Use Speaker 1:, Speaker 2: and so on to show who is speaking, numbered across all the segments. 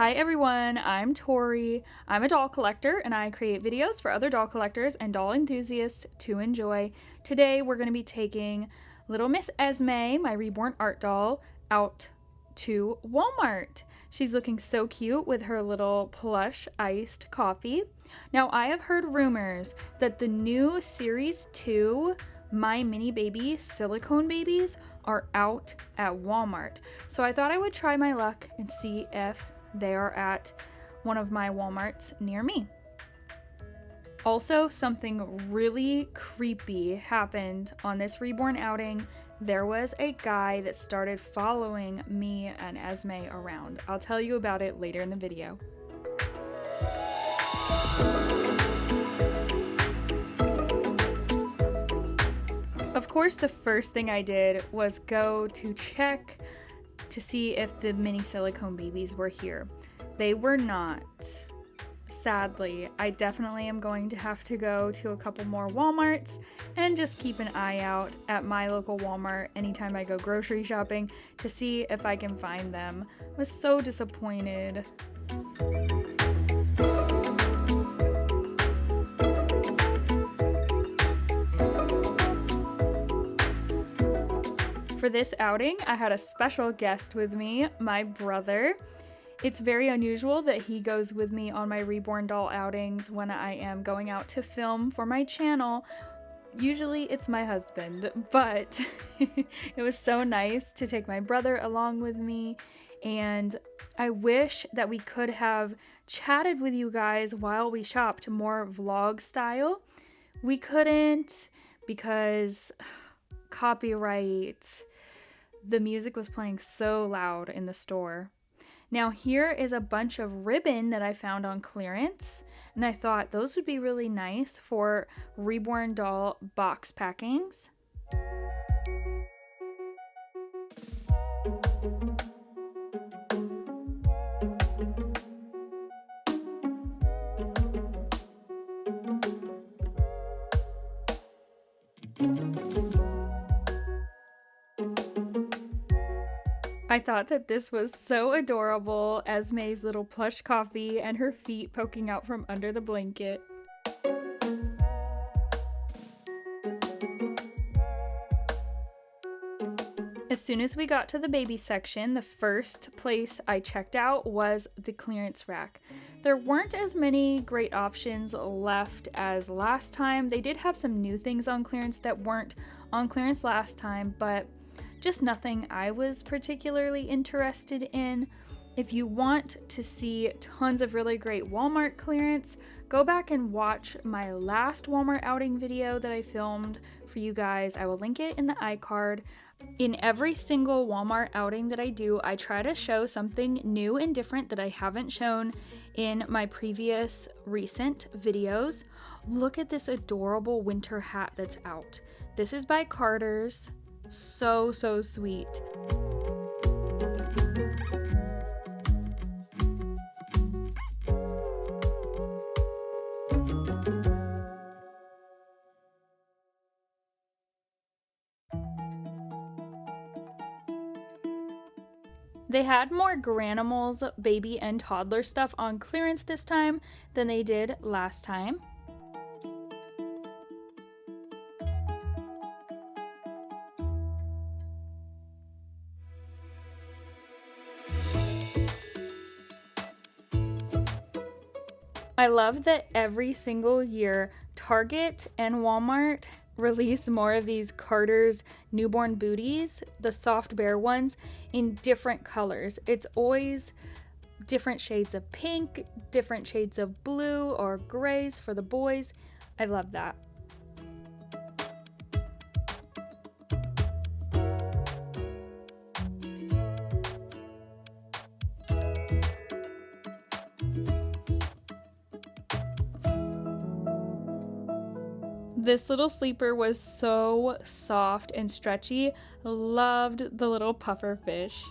Speaker 1: Hi everyone, I'm Tori. I'm a doll collector and I create videos for other doll collectors and doll enthusiasts to enjoy. Today we're going to be taking little Miss Esme, my reborn art doll, out to Walmart. She's looking so cute with her little plush iced coffee. Now I have heard rumors that the new Series 2 My Mini Baby silicone babies are out at Walmart. So I thought I would try my luck and see if they are at one of my Walmarts near me. Also, something really creepy happened on this Reborn outing. There was a guy that started following me and Esme around. I'll tell you about it later in the video. Of course, the first thing I did was go to check to see if the mini silicone babies were here. They were not. Sadly, I definitely am going to have to go to a couple more Walmarts and just keep an eye out at my local Walmart anytime I go grocery shopping to see if I can find them. I was so disappointed. For this outing, I had a special guest with me, my brother. It's very unusual that he goes with me on my Reborn doll outings when I am going out to film for my channel. Usually it's my husband, but it was so nice to take my brother along with me, and I wish that we could have chatted with you guys while we shopped more vlog style. We couldn't because copyright. The music was playing so loud in the store. Now here is a bunch of ribbon that I found on clearance, and I thought those would be really nice for Reborn doll box packings. I thought that this was so adorable, Esme's little plush coffee and her feet poking out from under the blanket. As soon as we got to the baby section, the first place I checked out was the clearance rack. There weren't as many great options left as last time. They did have some new things on clearance that weren't on clearance last time, but just nothing I was particularly interested in. If you want to see tons of really great Walmart clearance, go back and watch my last Walmart outing video that I filmed for you guys. I will link it in the iCard. In every single Walmart outing that I do, I try to show something new and different that I haven't shown in my previous recent videos. Look at this adorable winter hat that's out. This is by Carter's. So sweet. They had more Granimals baby and toddler stuff on clearance this time than they did last time. I love that every single year Target and Walmart release more of these Carter's newborn booties, the soft bear ones, in different colors. It's always different shades of pink, different shades of blue or grays for the boys. I love that. This little sleeper was so soft and stretchy. Loved the little puffer fish.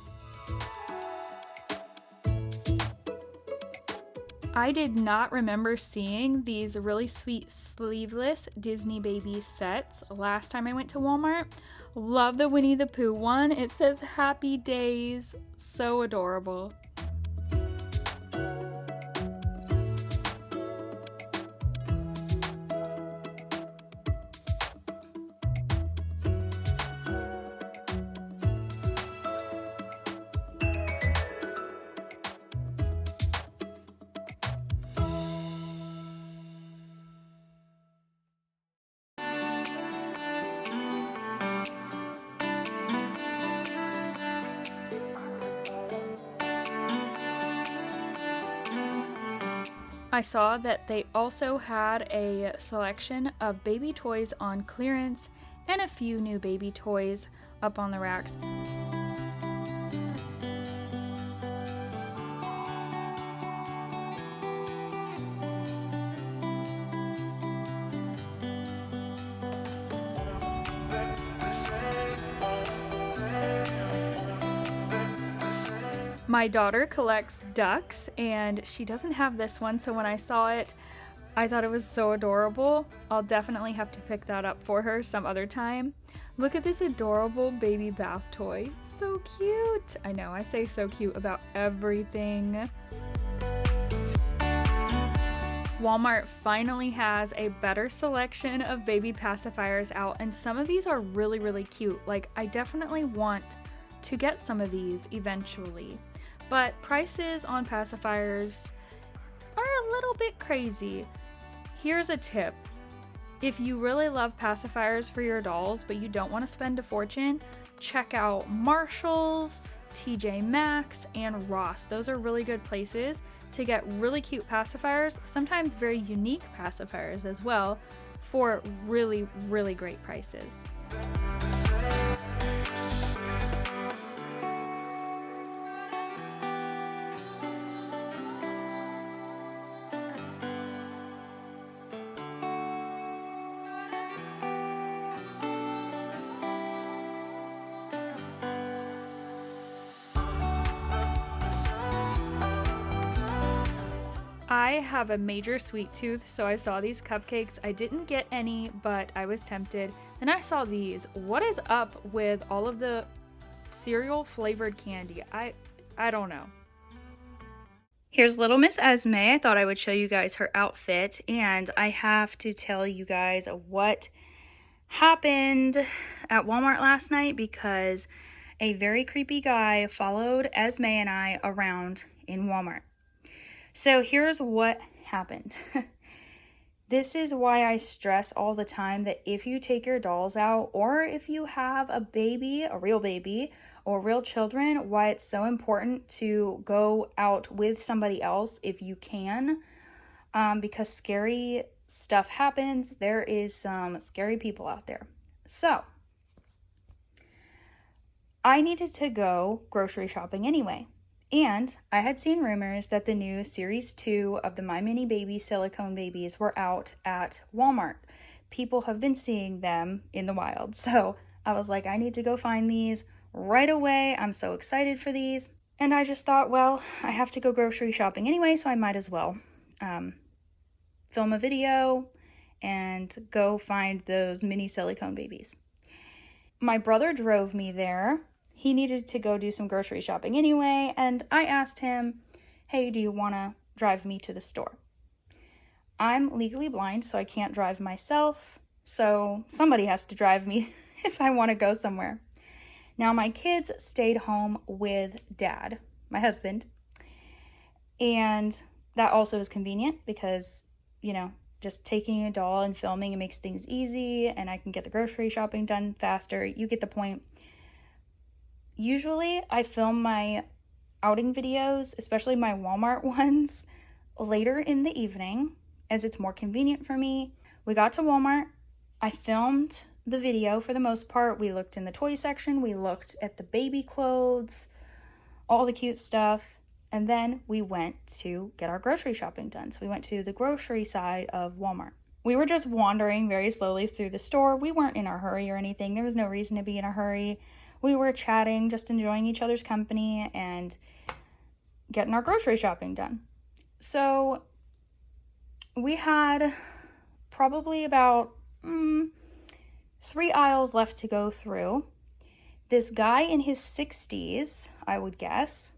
Speaker 1: I did not remember seeing these really sweet sleeveless Disney baby sets last time I went to Walmart. Love the Winnie the Pooh one. It says Happy Days. So adorable. I saw that they also had a selection of baby toys on clearance and a few new baby toys up on the racks. My daughter collects ducks and she doesn't have this one, so when I saw it, I thought it was so adorable. I'll definitely have to pick that up for her some other time. Look at this adorable baby bath toy. So cute. I know, I say so cute about everything. Walmart finally has a better selection of baby pacifiers out, and some of these are really, really cute. Like, I definitely want to get some of these eventually. But prices on pacifiers are a little bit crazy. Here's a tip. If you really love pacifiers for your dolls, but you don't want to spend a fortune, check out Marshall's, TJ Maxx, and Ross. Those are really good places to get really cute pacifiers, sometimes very unique pacifiers as well, for really, really great prices. I have a major sweet tooth, so I saw these cupcakes. I didn't get any, but I was tempted. And I saw these. What is up with all of the cereal flavored candy? I don't know. Here's little Miss Esme. I thought I would show you guys her outfit, and I have to tell you guys what happened at Walmart last night because a very creepy guy followed Esme and I around in Walmart. So here's what happened. This is why I stress all the time that if you take your dolls out, or if you have a baby, a real baby, or real children, why it's so important to go out with somebody else if you can, because scary stuff happens. There is some scary people out there. So I needed to go grocery shopping anyway. And I had seen rumors that the new Series 2 of the My Mini Baby silicone babies were out at Walmart. People have been seeing them in the wild. So I was like, I need to go find these right away. I'm so excited for these. And I just thought, well, I have to go grocery shopping anyway, so I might as well film a video and go find those mini silicone babies. My brother drove me there. He needed to go do some grocery shopping anyway, and I asked him, hey, do you want to drive me to the store? I'm legally blind, so I can't drive myself, so somebody has to drive me if I want to go somewhere. Now, my kids stayed home with Dad, my husband, and that also is convenient because, you know, just taking a doll and filming, it makes things easy, and I can get the grocery shopping done faster. You get the point. Usually I film my outing videos, especially my Walmart ones, later in the evening as it's more convenient for me. We got to Walmart. I filmed the video for the most part. We looked in the toy section. We looked at the baby clothes, all the cute stuff. And then we went to get our grocery shopping done. So we went to the grocery side of Walmart. We were just wandering very slowly through the store. We weren't in a hurry or anything. There was no reason to be in a hurry. We were chatting, just enjoying each other's company and getting our grocery shopping done. So we had probably about 3 aisles left to go through. This guy in his 60s, I would guess,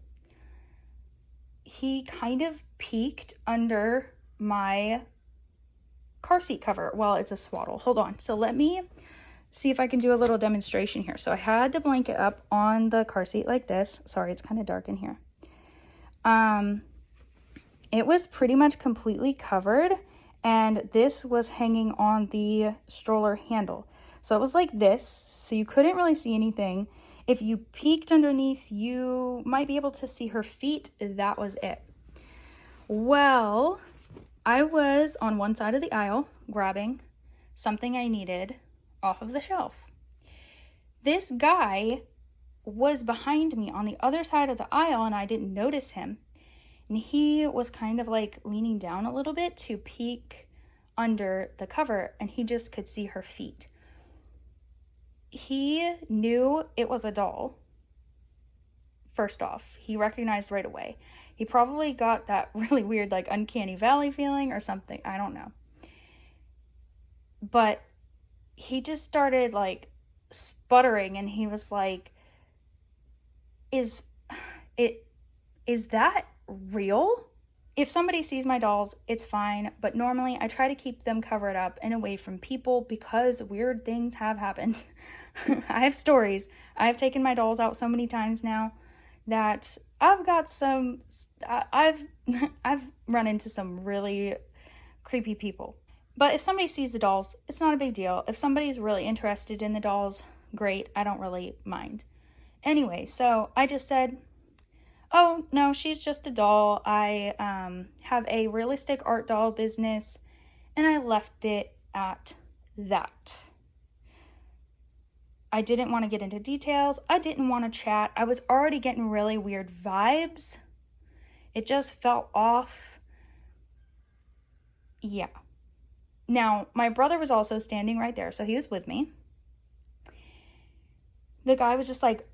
Speaker 1: he kind of peeked under my car seat cover. Well, it's a swaddle. Hold on. So let me see if I can do a little demonstration here. So I had the blanket up on the car seat like this. Sorry, it's kind of dark in here. It was pretty much completely covered, and this was hanging on the stroller handle. So it was like this, so you couldn't really see anything. If you peeked underneath, you might be able to see her feet. That was it. Well, I was on one side of the aisle grabbing something I needed off of the shelf. This guy was behind me on the other side of the aisle and I didn't notice him. And he was kind of like leaning down a little bit to peek under the cover, and he just could see her feet. He knew it was a doll. First off, he recognized right away. He probably got that really weird, like, uncanny valley feeling or something. I don't know. But he just started, like, sputtering, and he was like, is that real? If somebody sees my dolls, it's fine, but normally I try to keep them covered up and away from people because weird things have happened. I have stories. I've taken my dolls out so many times now that I've run into some really creepy people. But if somebody sees the dolls, it's not a big deal. If somebody's really interested in the dolls, great. I don't really mind. Anyway, so I just said, oh, no, she's just a doll. I have a realistic art doll business, and I left it at that. I didn't want to get into details. I didn't want to chat. I was already getting really weird vibes. It just felt off. Yeah. Now, my brother was also standing right there, so he was with me. The guy was just like,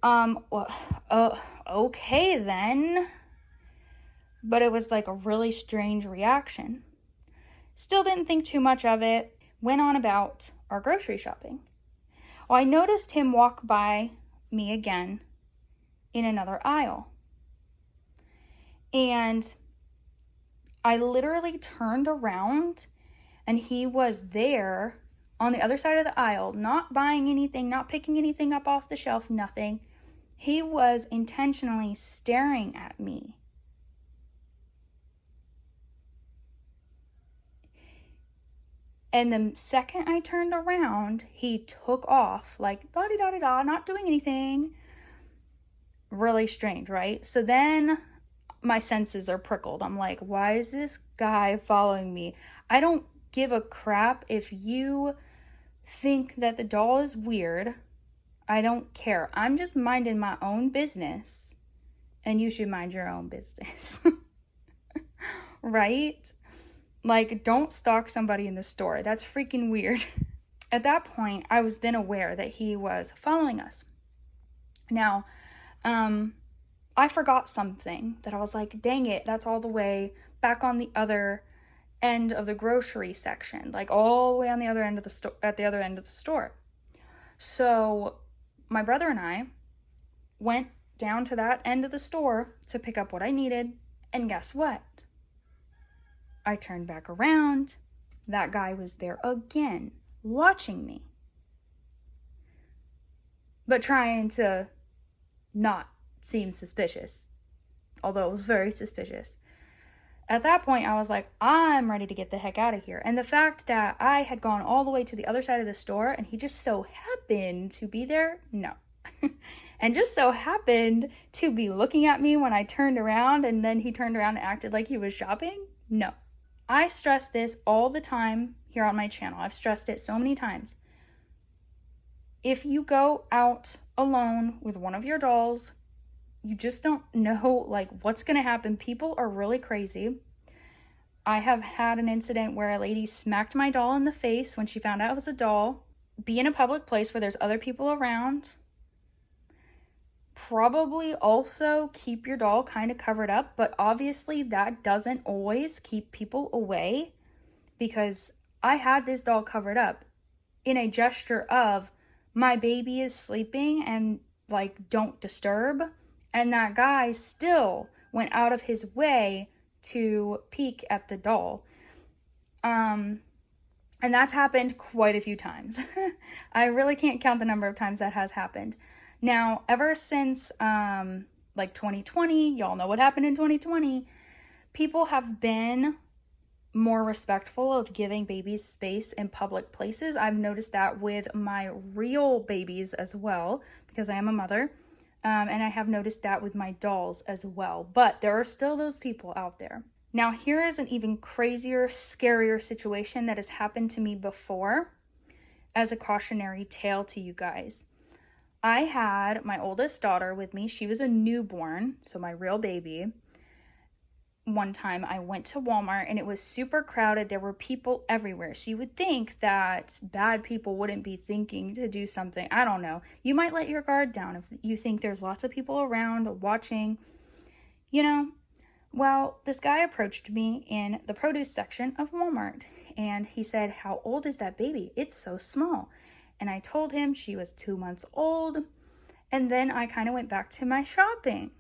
Speaker 1: okay then. But it was like a really strange reaction. Still didn't think too much of it. Went on about our grocery shopping. Well, I noticed him walk by me again in another aisle. And I literally turned around and he was there on the other side of the aisle, not buying anything, not picking anything up off the shelf, nothing. He was intentionally staring at me. And the second I turned around, he took off like da-di-da-di-da, not doing anything. Really strange, right? So then my senses are prickled. I'm like, why is this guy following me? I don't give a crap if you think that the doll is weird. I don't care. I'm just minding my own business, and you should mind your own business. Right? Like, don't stalk somebody in the store. That's freaking weird. At that point, I was then aware that he was following us. Now, I forgot something that I was like, dang it, that's all the way back on the other end of the grocery section, like all the way on the other end of the at the other end of the store. So my brother and I went down to that end of the store to pick up what I needed, and guess what? I turned back around. That guy was there again, watching me, but trying to not seem suspicious, although it was very suspicious. At that point, I was like, I'm ready to get the heck out of here. And the fact that I had gone all the way to the other side of the store and he just so happened to be there, no. And just so happened to be looking at me when I turned around, and then he turned around and acted like he was shopping, no. I stress this all the time here on my channel. I've stressed it so many times. If you go out alone with one of your dolls, you just don't know like what's going to happen. People are really crazy. I have had an incident where a lady smacked my doll in the face when she found out it was a doll. Be in a public place where there's other people around. Probably also keep your doll kind of covered up, but obviously that doesn't always keep people away, because I had this doll covered up in a gesture of my baby is sleeping and like don't disturb. And that guy still went out of his way to peek at the doll. And that's happened quite a few times. I really can't count the number of times that has happened. Now, ever since like 2020, y'all know what happened in 2020, people have been more respectful of giving babies space in public places. I've noticed that with my real babies as well, because I am a mother. And I have noticed that with my dolls as well. But there are still those people out there. Now, here is an even crazier, scarier situation that has happened to me before as a cautionary tale to you guys. I had my oldest daughter with me. She was a newborn, so my real baby. One time I went to Walmart and it was super crowded. There were people everywhere. So you would think that bad people wouldn't be thinking to do something. I don't know. You might let your guard down if you think there's lots of people around watching, you know. Well, this guy approached me in the produce section of Walmart and he said, "How old is that baby? It's so small." And I told him she was 2 months old. And then I kind of went back to my shopping,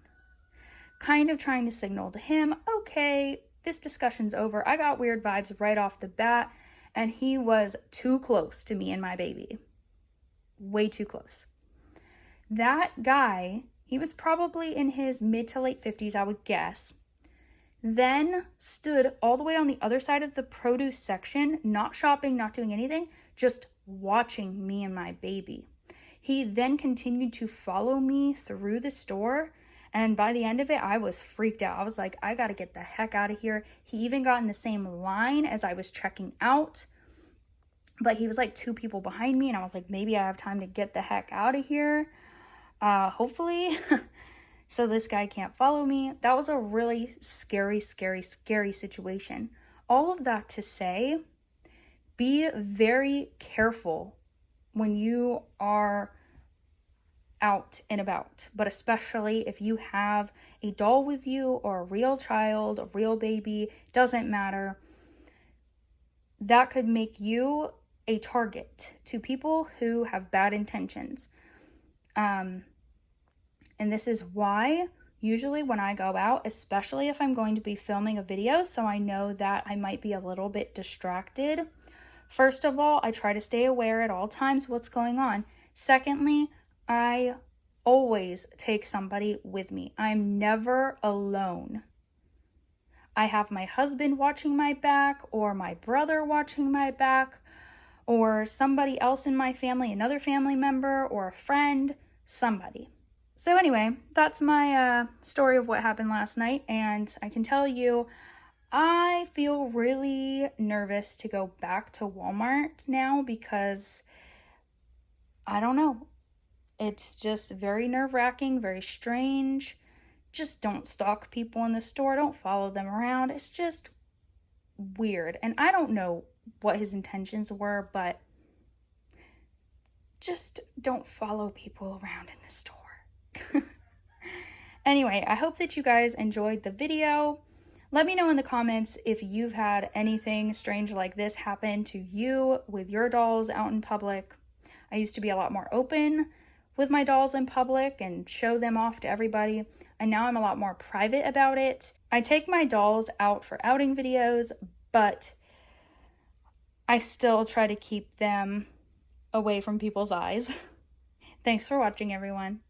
Speaker 1: kind of trying to signal to him, okay, this discussion's over. I got weird vibes right off the bat, and he was too close to me and my baby. Way too close. That guy, he was probably in his mid to late 50s, I would guess, then stood all the way on the other side of the produce section, not shopping, not doing anything, just watching me and my baby. He then continued to follow me through the store. And by the end of it, I was freaked out. I was like, I got to get the heck out of here. He even got in the same line as I was checking out. But he was like 2 people behind me. And I was like, maybe I have time to get the heck out of here. Hopefully. So this guy can't follow me. That was a really scary, scary, scary situation. All of that to say, be very careful when you are out and about, but especially if you have a doll with you or a real child, a real baby, doesn't matter. That could make you a target to people who have bad intentions. And this is why usually when I go out, especially if I'm going to be filming a video, so I know that I might be a little bit distracted. First of all, I try to stay aware at all times what's going on. Secondly, I always take somebody with me. I'm never alone. I have my husband watching my back, or my brother watching my back, or somebody else in my family, another family member, or a friend, somebody. So anyway, that's my story of what happened last night, and I can tell you, I feel really nervous to go back to Walmart now because, I don't know, it's just very nerve-wracking, very strange. Just don't stalk people in the store. Don't follow them around. It's just weird. And I don't know what his intentions were, but just don't follow people around in the store. Anyway, I hope that you guys enjoyed the video. Let me know in the comments if you've had anything strange like this happen to you with your dolls out in public. I used to be a lot more open with my dolls in public and show them off to everybody, and now I'm a lot more private about it. I take my dolls out for outing videos, but I still try to keep them away from people's eyes. Thanks for watching, everyone.